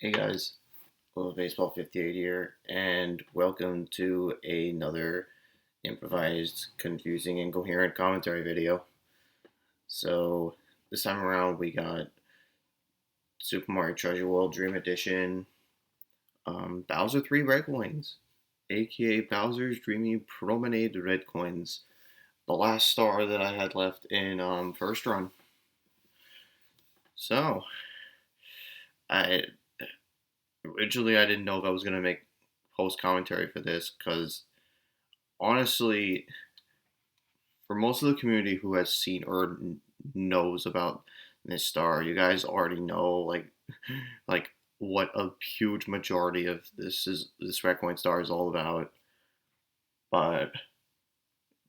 Hey guys, Baseball 58 here, and welcome to another improvised, confusing, and coherent commentary video. So, this time around we got Super Mario Treasure World Dream Edition, Bowser 3 Red Coins, aka Bowser's Dreamy Promenade Red Coins, the last star that I had left in first run. So, I originally I didn't know if I was gonna make post commentary for this because honestly, for most of the community who has seen or knows about this star, you guys already know like what a huge majority of this Red Coin star is all about. But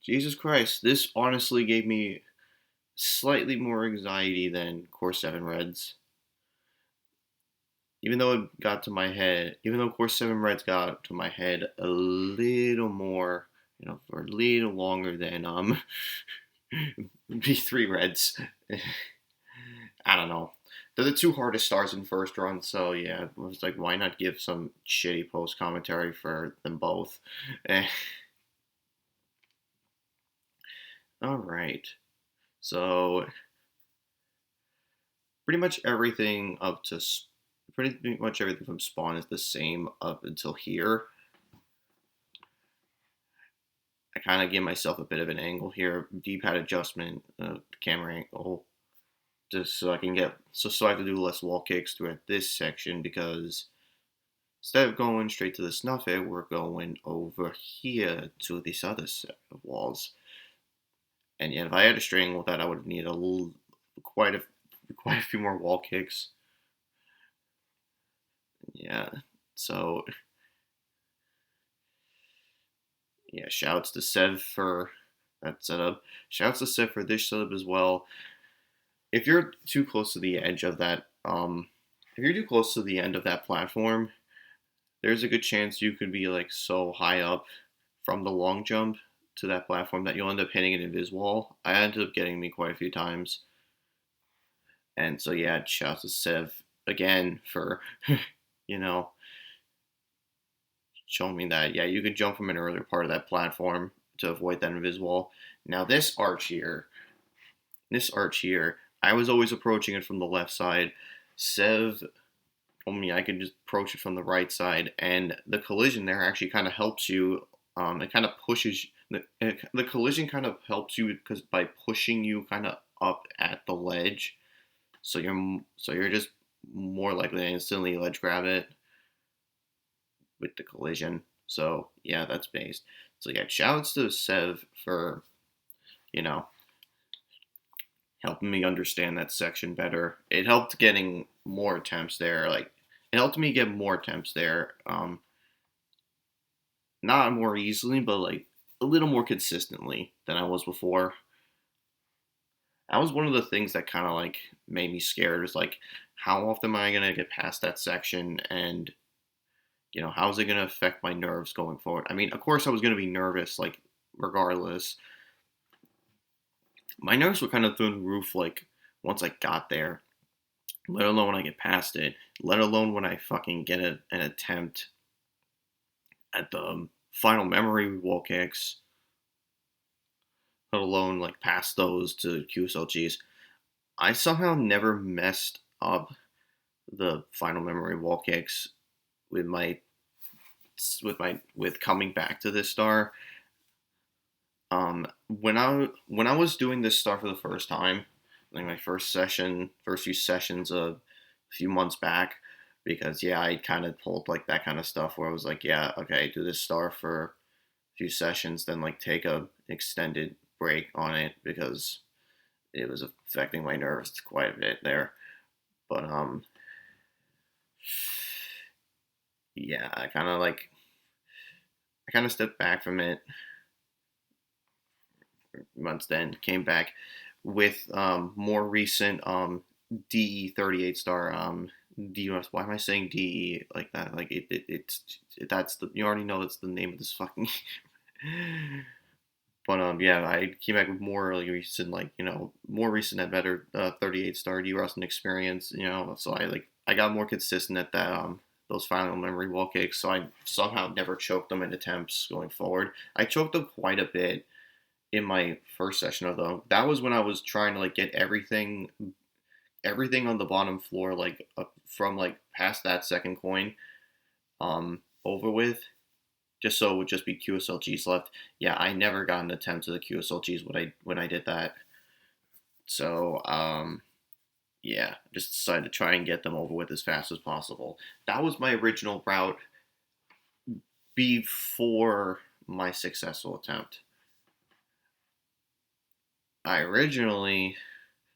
Jesus Christ, this honestly gave me slightly more anxiety than Core 7 Reds. Even though it got to my head, even though Core 7 Reds got to my head a little more, for a little longer than B3 Reds. I don't know. They're the two hardest stars in first run, so yeah, I was like, why not give some shitty post commentary for them both? Eh. All right. So pretty much everything up to pretty much everything from spawn is the same up until here. I kind of give myself a bit of an angle here, D-pad adjustment, camera angle, just so I can get so I have to do less wall kicks throughout this section because instead of going straight to the snuffit, we're going over here to this other set of walls. And yeah, if I had a string with that, I would need quite a quite a few more wall kicks. Yeah, so yeah, shouts to Sev for that setup. Shouts to Sev for this setup as well. If you're too close to the edge of that, if you're too close to the end of that platform, there's a good chance you could be like so high up from the long jump to that platform that you'll end up hitting an invis wall. I ended up getting me quite a few times. And so yeah, shouts to Sev again for you know showing me that yeah, you could jump from an earlier part of that platform to avoid that invis wall. Now this arch here, I was always approaching it from the left side. Sev told me I could just approach it from the right side, and the collision there actually kind of helps you. It kind of pushes the collision kind of helps you because by pushing you kind of up at the ledge, so you're just more likely to instantly ledge grab it with the collision. So yeah, that's based. So yeah, shouts to Sev for you know helping me understand that section better. It helped getting more attempts there. Like it helped me get more attempts there. Not more easily, but like a little more consistently than I was before. That was one of the things that kind of like made me scared. Was like, how often am I gonna get past that section, and how is it gonna affect my nerves going forward? I mean, of course, I was gonna be nervous, like regardless. My nerves were kind of through the roof, like once I got there. Let alone when I get past it. Let alone when I fucking get an attempt at the final memory wall kicks. Let alone like past those to QSLGs. I somehow never messed up the final memory wall kicks with my with coming back to this star. When I was doing this star for the first time, like my first few sessions of a few months back, because yeah, I kind of pulled like that kind of stuff where I was like, yeah, okay, do this star for a few sessions, then like take a extended break on it because it was affecting my nerves quite a bit there. But yeah, I kind of stepped back from it months then, came back with more recent DE 38 star DUS. Why am I saying DE like that? Like that's the you already know that's the name of this fucking. But yeah, I came back with more recent, more recent and better 38 star D Rustin experience. So I like I got more consistent at that those final memory wall kicks, so I somehow never choked them in attempts going forward. I choked them quite a bit in my first session of them. That was when I was trying to like get everything on the bottom floor like from like past that second coin over with, just so it would just be QSLGs left. Yeah, I never got an attempt to the QSLGs when I did that. So yeah, just decided to try and get them over with as fast as possible. That was my original route before my successful attempt. I originally,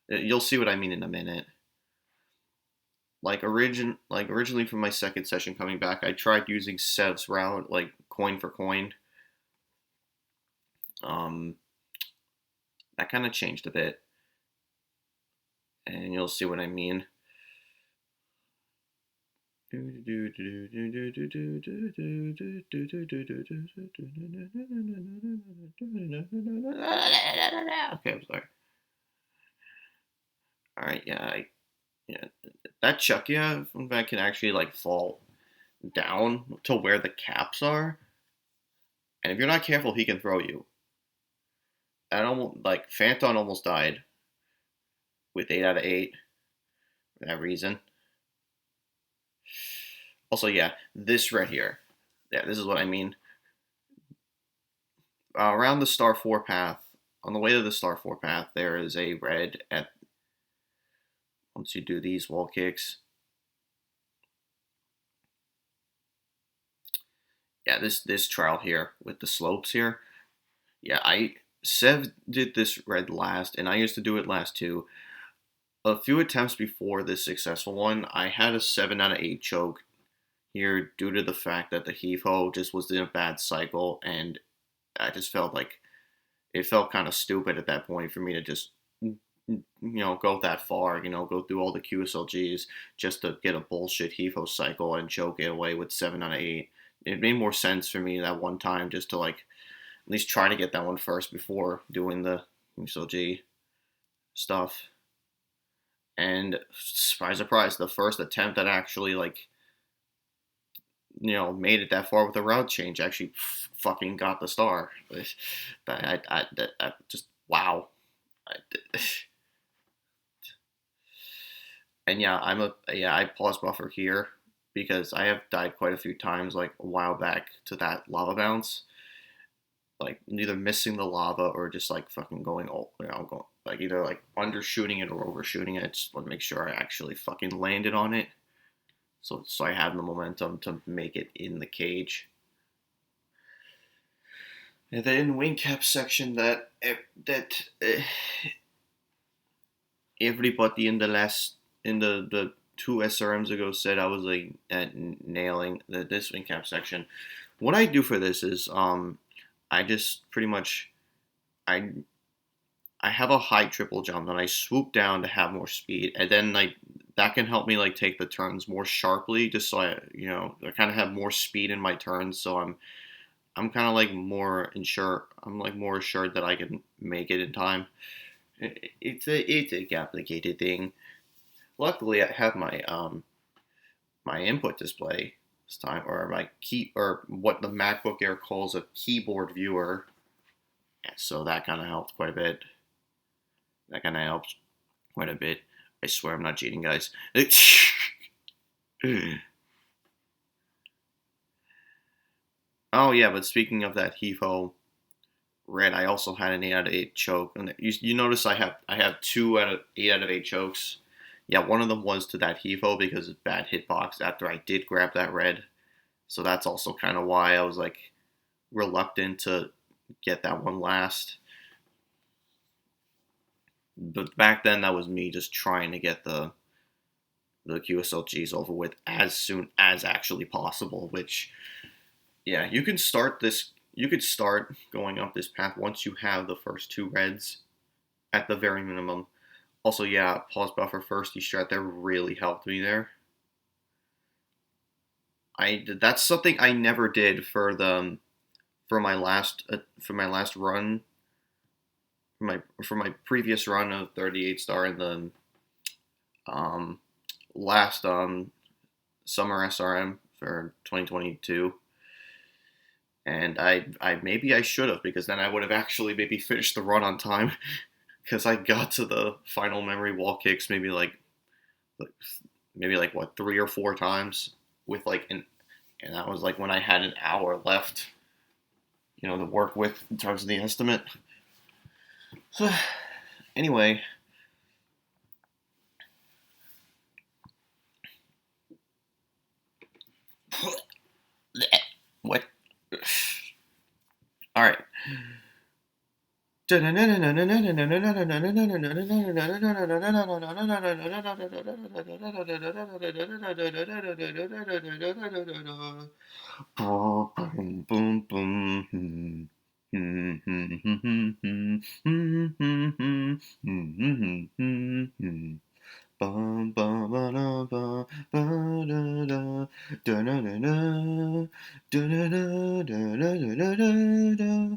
you'll see what I mean in a minute. Originally from my second session coming back, I tried using Sev's route, like coin for coin. Um, that kind of changed a bit, and you'll see what I mean. Okay, I'm sorry. All right, yeah, that Chuckia, in fact, can actually like fall down to where the caps are, and if you're not careful, he can throw you. And almost like Phantom almost died with 8 out of 8 for that reason. Also, yeah, this right here, yeah, this is what I mean. Around the star 4 path, on the way to the star 4 path, there is a red at once you do these wall kicks. Yeah, this trial here with the slopes here. Yeah, Sev did this red last, and I used to do it last too. A few attempts before this successful one, I had a 7 out of 8 choke here due to the fact that the heave ho just was in a bad cycle, and I just felt like it felt kind of stupid at that point for me to just go that far, go through all the QSLGs just to get a bullshit heave ho cycle and choke it away with 7 out of 8. It made more sense for me that one time just to like at least try to get that one first before doing the QSLG stuff. And surprise, surprise, the first attempt that actually like made it that far with a route change actually fucking got the star. I just wow. And yeah, I pause buffer here because I have died quite a few times like a while back to that lava bounce, like either missing the lava or just like fucking going like either like undershooting it or overshooting it. Just want to make sure I actually fucking landed on it, so I have the momentum to make it in the cage. And then wing cap section that everybody in the two SRMs ago said I was like nailing this wing cap section. What I do for this is I just pretty much I I have a high triple jump and I swoop down to have more speed, and then like that can help me like take the turns more sharply, just so I kind of have more speed in my turns, so I'm kind of like more assured that I can make it in time. It's a complicated thing. Luckily, I have my input display this time, or my key, or what the MacBook Air calls a keyboard viewer. So that kind of helped quite a bit. I swear I'm not cheating, guys. Oh yeah, but speaking of that Hefo red, I also had an 8 out of 8 choke. And you notice I have 2 out of 8 chokes. Yeah, one of them was to that Hefo because of bad hitbox after I did grab that red. So that's also kind of why I was like reluctant to get that one last. But back then, that was me just trying to get the QSLGs over with as soon as actually possible. Which, yeah, you can start this. You could start going up this path once you have the first 2 reds, at the very minimum. Also, yeah, pause buffer first. Strat there really helped me there. That's something I never did for my last run, for my previous run of 38 star in the last summer SRM for 2022, and I maybe I should have, because then I would have actually maybe finished the run on time, because I got to the final memory wall kicks like maybe like what 3 or 4 times with like and that was like when I had an hour left, to work with in terms of the estimate. So anyway, what? All right. Boom, boom, boom. Bum, bum, ba, da, ba, ba, da, da, da, da, da, da, da, da, da, da, da, da, da.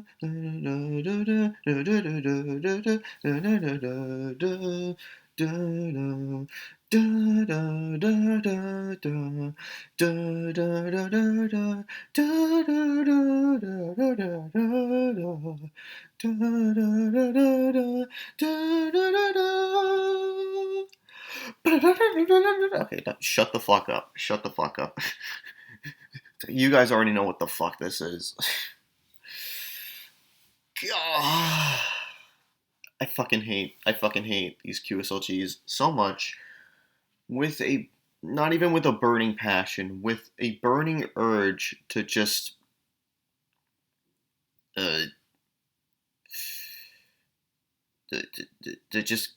Okay, shut the fuck up. Shut the fuck up. You guys already know what the fuck this is. God. I fucking hate these QSLGs so much, with a not even with a burning passion, with a burning urge to just uh to just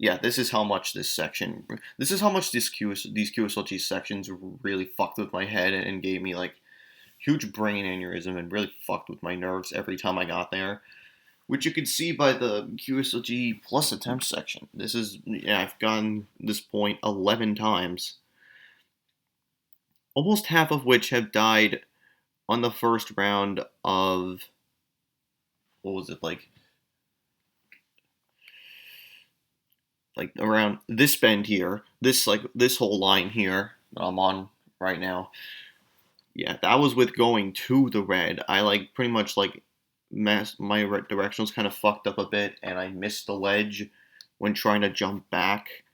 yeah, this is how much this is how much these QSLG sections really fucked with my head and gave me like huge brain aneurysm and really fucked with my nerves every time I got there, which you can see by the QSLG plus attempt section. This is, I've gotten this point 11 times, almost half of which have died on the first round of, what was it, like around this bend here, this whole line here that I'm on right now. Yeah, that was with going to the red. I like pretty much like my directionals kind of fucked up a bit, and I missed the ledge when trying to jump back.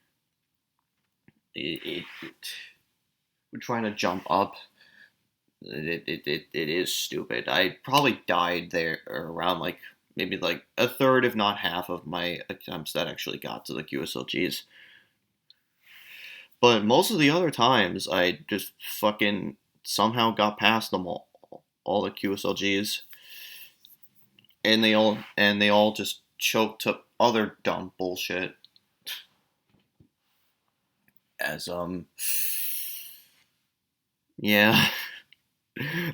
When trying to jump up, it is stupid. I probably died there around like maybe like a third, if not half, of my attempts that actually got to the QSLGs. But most of the other times, I just fucking somehow got past them all the QSLGs, and they all just choked up other dumb bullshit. As yeah,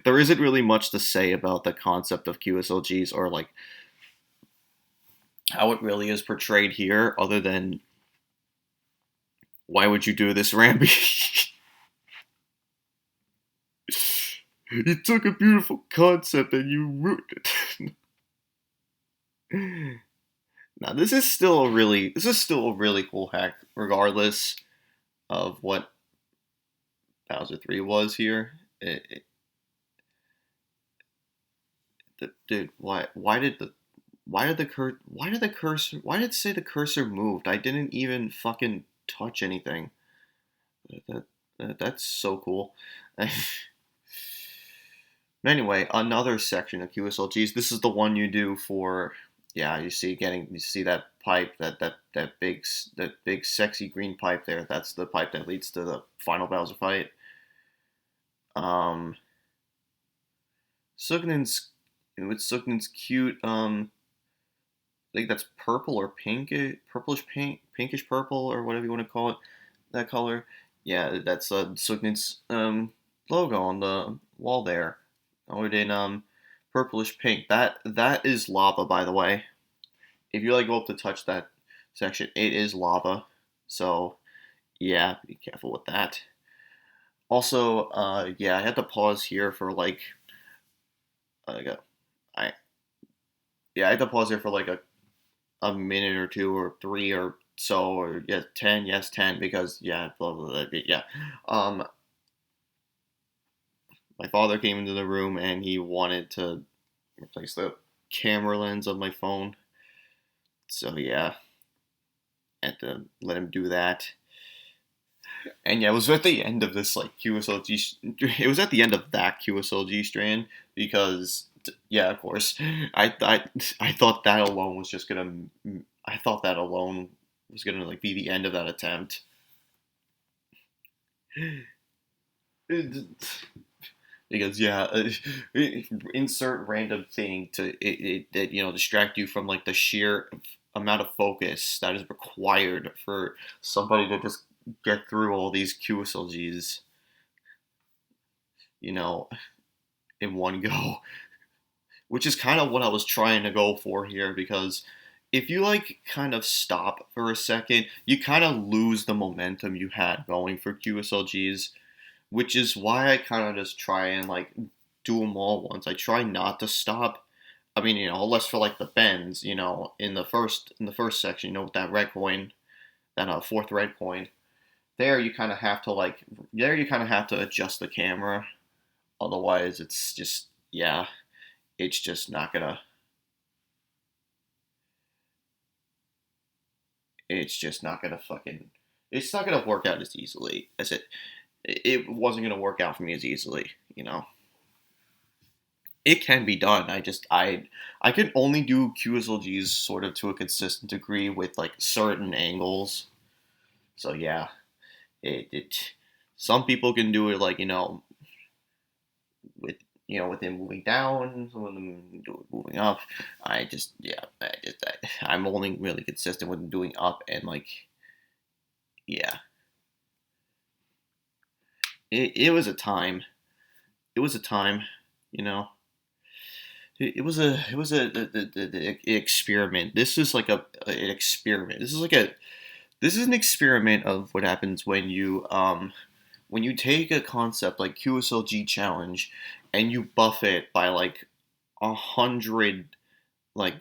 there isn't really much to say about the concept of QSLGs, or like how it really is portrayed here, other than why would you do this, Ramby? You took a beautiful concept and you ruined it. Now this is still a really cool hack, regardless of what Bowser 3 was here. Dude, why did it say the cursor moved? I didn't even fucking touch anything. That's so cool. Anyway, another section of QSLGs. This is the one you do for, you see that pipe, that big sexy green pipe there. That's the pipe that leads to the final Bowser fight. Sugnan's cute. I think that's purple or pink, purplish pink, pinkish purple, or whatever you want to call it. That color. Yeah, that's Sugnan's logo on the wall there. Colored in purplish pink. That is lava, by the way. If you go up to touch that section, it is lava. So yeah, be careful with that. Also, I had to pause here for I had to pause here for a minute or two or three or so, or yeah, 10, yes, 10, because yeah, blah blah blah, yeah. Um, my father came into the room and he wanted to replace the camera lens of my phone. So yeah, I had to let him do that. And yeah, it was at the end of this like QSLG. It was at the end of that QSLG strand because yeah, of course, I thought that alone was just gonna. I thought that alone was gonna like be the end of that attempt. Because yeah, insert random thing to it distract you from like the sheer amount of focus that is required for somebody to just get through all these QSLGs, you know, in one go, which is kind of what I was trying to go for here because if you like kind of stop for a second, you kind of lose the momentum you had going for QSLGs, which is why I kind of just try and like do them all once. I try not to stop. I mean, unless for like the bends, in the first section, with that red coin, that fourth red coin, there you kind of have to adjust the camera. Otherwise, it's just yeah, it's just not gonna. It's just not gonna fucking. It's not gonna work out as easily as it wasn't gonna work out for me as easily. It can be done. I can only do QSLGs sort of to a consistent degree with like certain angles. So yeah, it some people can do it like with with them moving down, some of them do it moving up. I'm only really consistent with doing up and like yeah. It was a time. It was a time, you know. It was a experiment. This is like an experiment. This is an experiment of what happens when you take a concept like QSLG challenge and you buff it by like 100 like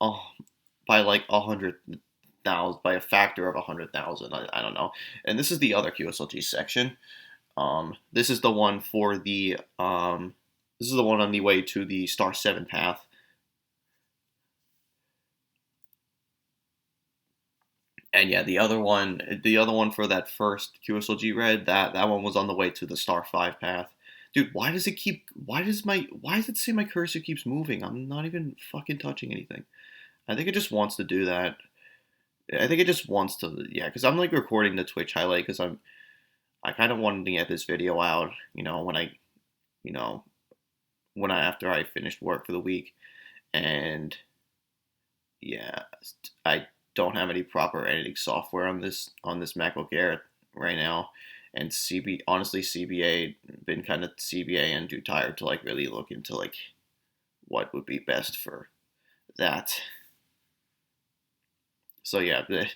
oh by like 100,000 by a factor of 100,000. I don't know. And this is the other QSLG section. This is the one for the this is the one on the way to the star 7 path. And yeah, the other one for that first QSLG red, that one was on the way to the star 5 path. Dude, why does it say my cursor keeps moving? I'm not even fucking touching anything. I think it just wants to do that. I think it just wants to, yeah, because I'm like recording the Twitch highlight because I kind of wanted to get this video out, you know, after I finished work for the week, and yeah, I don't have any proper editing software on this MacBook Air right now, and CBA been kind of CBA and too tired to like really look into like what would be best for that. So yeah, it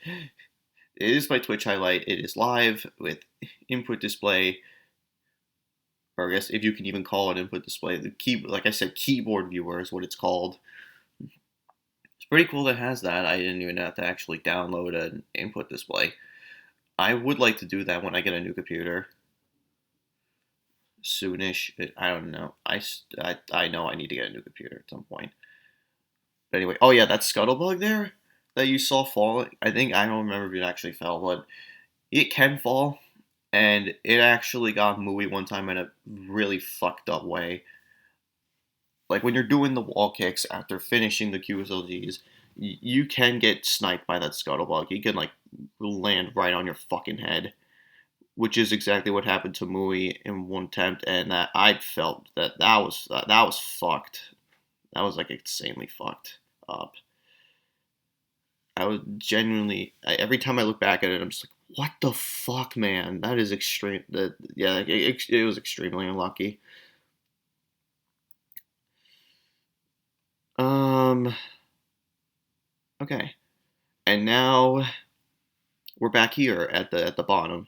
is my Twitch highlight. It is live with input display, or I guess if you can even call it input display. The key, like I said, keyboard viewer is what it's called. It's pretty cool that it has that. I didn't even have to actually download an input display. I would like to do that when I get a new computer. Soonish. I don't know. I know I need to get a new computer at some point. But anyway, oh yeah, that scuttlebug there that you saw fall. I don't remember if it actually fell, but it can fall, and it actually got Mooey one time in a really fucked up way. Like when you're doing the wall kicks after finishing the QSLGs, you can get sniped by that scuttlebug. He can like land right on your fucking head, which is exactly what happened to Mooey in one attempt, and that I felt that was fucked. That was like insanely fucked up. I was genuinely every time I look back at it, I'm just like, what the fuck, man? That is extreme. That yeah, it was extremely unlucky. Um. Okay, and now we're back here at the bottom.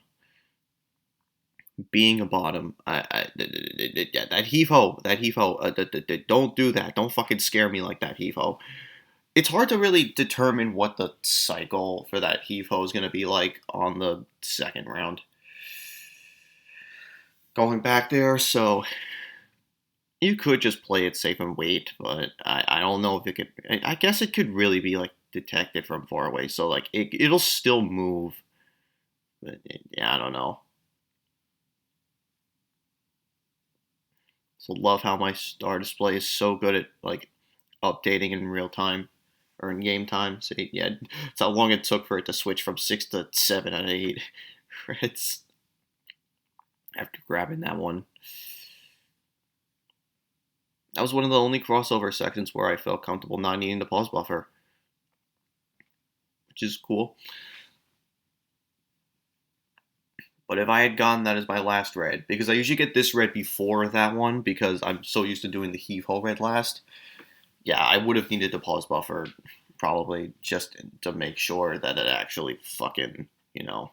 Being a bottom, yeah, that heave ho, don't do that. Don't fucking scare me like that, heave ho. it's hard to really determine what the cycle for that heave ho is going to be like on the second round. Going back there, so you could just play it safe and wait, but I don't know if it could. I guess it could really be like detected from far away, so like it'll still move. But yeah, I don't know. So love how my star display is so good at like updating in real time or in game time. So yeah, it's how long it took for it to switch from 6 to 7 out of 8. It's after grabbing that one. That was one of the only crossover sections where I felt comfortable not needing the pause buffer, which is cool. But if I had gotten that as my last red, because I usually get this red before that one because I'm so used to doing the heave ho red last, yeah, I would have needed the pause buffer probably just to make sure that it actually fucking, that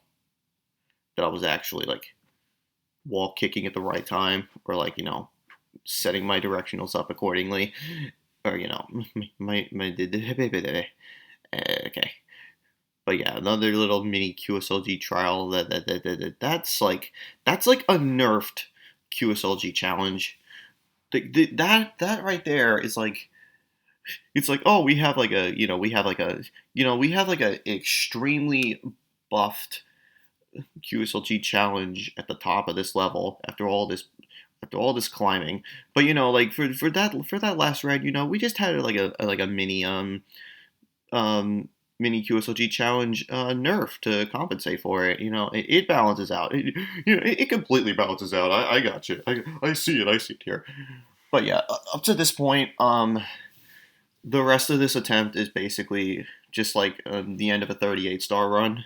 I was actually like wall kicking at the right time or like, setting my directionals up accordingly or, my okay. But yeah, another little mini QSLG trial that's like a nerfed QSLG challenge. That right there is like it's like oh we have like a extremely buffed QSLG challenge at the top of this level after all this climbing. But like for that last ride, we just had like a um mini QSLG challenge nerf to compensate for it. It balances out. It completely balances out. I got you. I see it. I see it here. But yeah, up to this point, the rest of this attempt is basically just like the end of a 38-star run.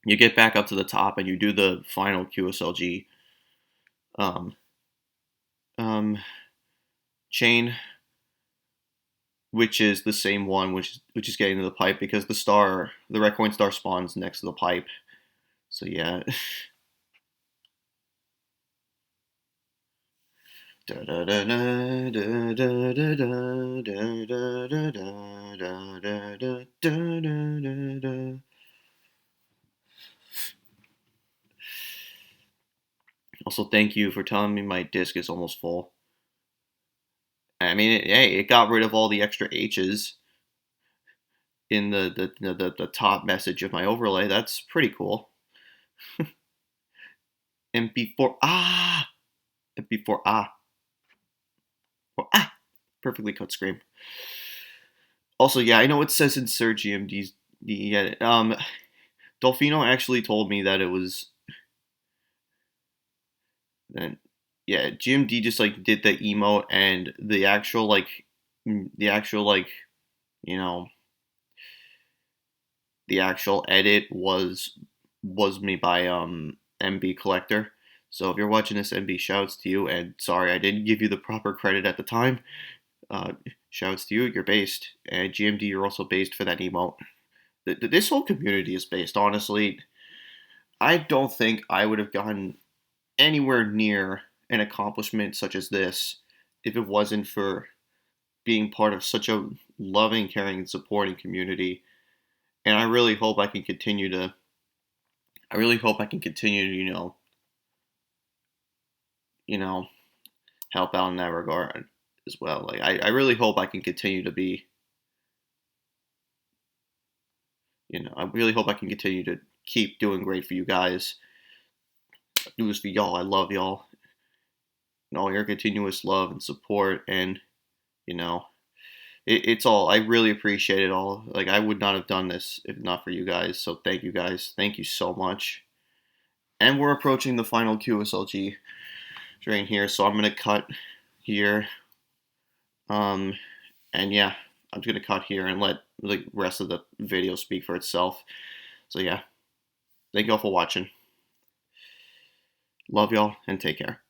You get back up to the top and you do the final QSLG um, chain, which is the same one, which is getting to the pipe because the red coin star spawns next to the pipe. So yeah. Also, thank you for telling me my disc is almost full. I mean, it got rid of all the extra H's in the top message of my overlay. That's pretty cool. MP4 MP4 perfectly cut scream. Also, yeah, I know it says insert GMD's. Yeah, Dolfino actually told me that it was. Then, yeah, GMD just like did the emote and you know, the actual edit was me by MB Collector. So if you're watching this, MB, shouts to you. And sorry, I didn't give you the proper credit at the time. Shouts to you. You're based, and GMD, you're also based for that emote. This whole community is based. Honestly, I don't think I would have gotten anywhere near an accomplishment such as this if it wasn't for being part of such a loving, caring, and supporting community. And I really hope I can continue to. I really hope I can continue to, help out in that regard as well. Like I really hope I can continue to be, I really hope I can continue to keep doing great for you guys. I do this for y'all. I love y'all. And all your continuous love and support, and it's all. I really appreciate it all. Like I would not have done this if not for you guys. So thank you guys. Thank you so much. And we're approaching the final QSLG drain here, so I'm gonna cut here. And yeah, I'm just gonna cut here and let the rest of the video speak for itself. So yeah, thank y'all for watching. Love y'all and take care.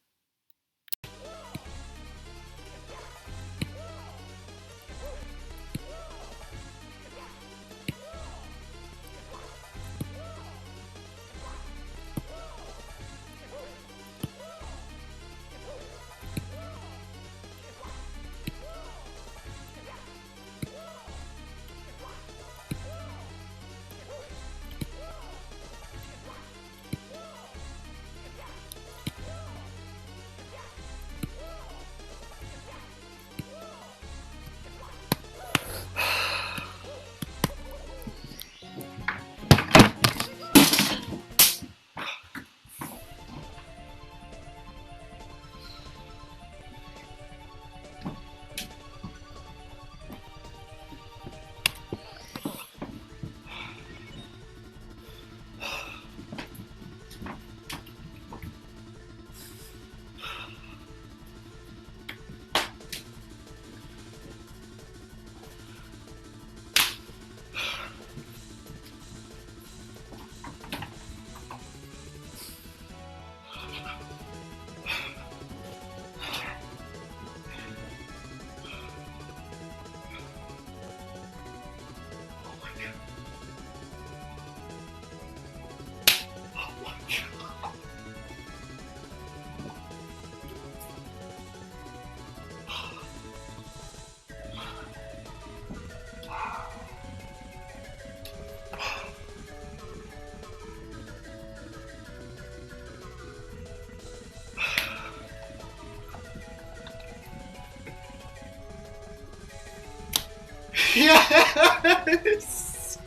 Yes!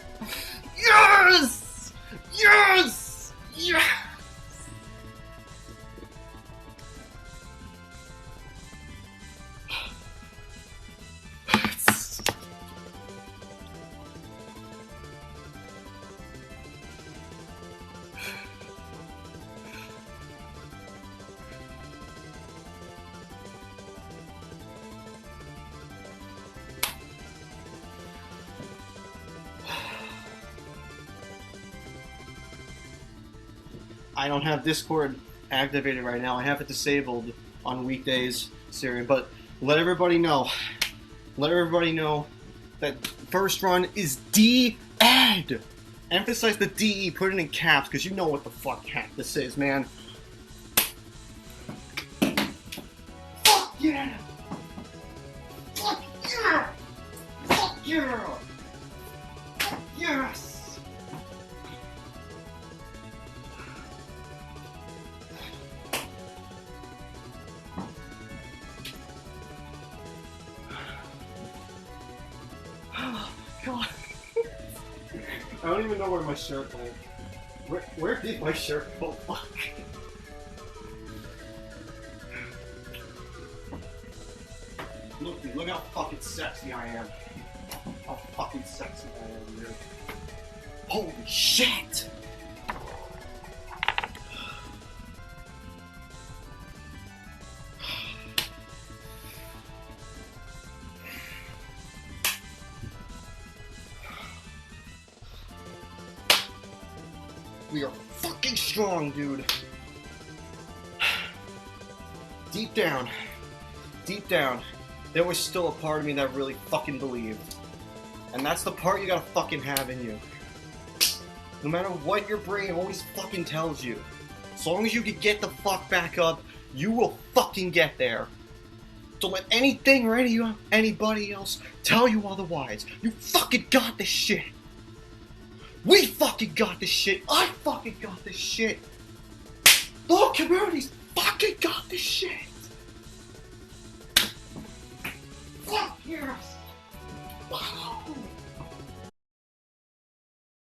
Yes! Yes! Yes! I don't have Discord activated right now. I have it disabled on weekdays, Siri, but let everybody know that first run is D-Ed. Emphasize the D-E, put it in caps, because you know what the fuck this is, man. Fuck yeah! Fuck yeah! Fuck yeah! Fuck yes! God. I don't even know where my shirt went. Where did my shirt go? Fuck. Look how fucking sexy I am. How fucking sexy I am, dude. Holy shit! We are fucking strong, dude. Deep down, there was still a part of me that really fucking believed. And that's the part you gotta fucking have in you. No matter what your brain always fucking tells you, as long as you can get the fuck back up, you will fucking get there. Don't let anything or anybody else tell you otherwise. You fucking got this shit. We fucking got this shit. I fucking got this shit. The whole community's fucking got this shit.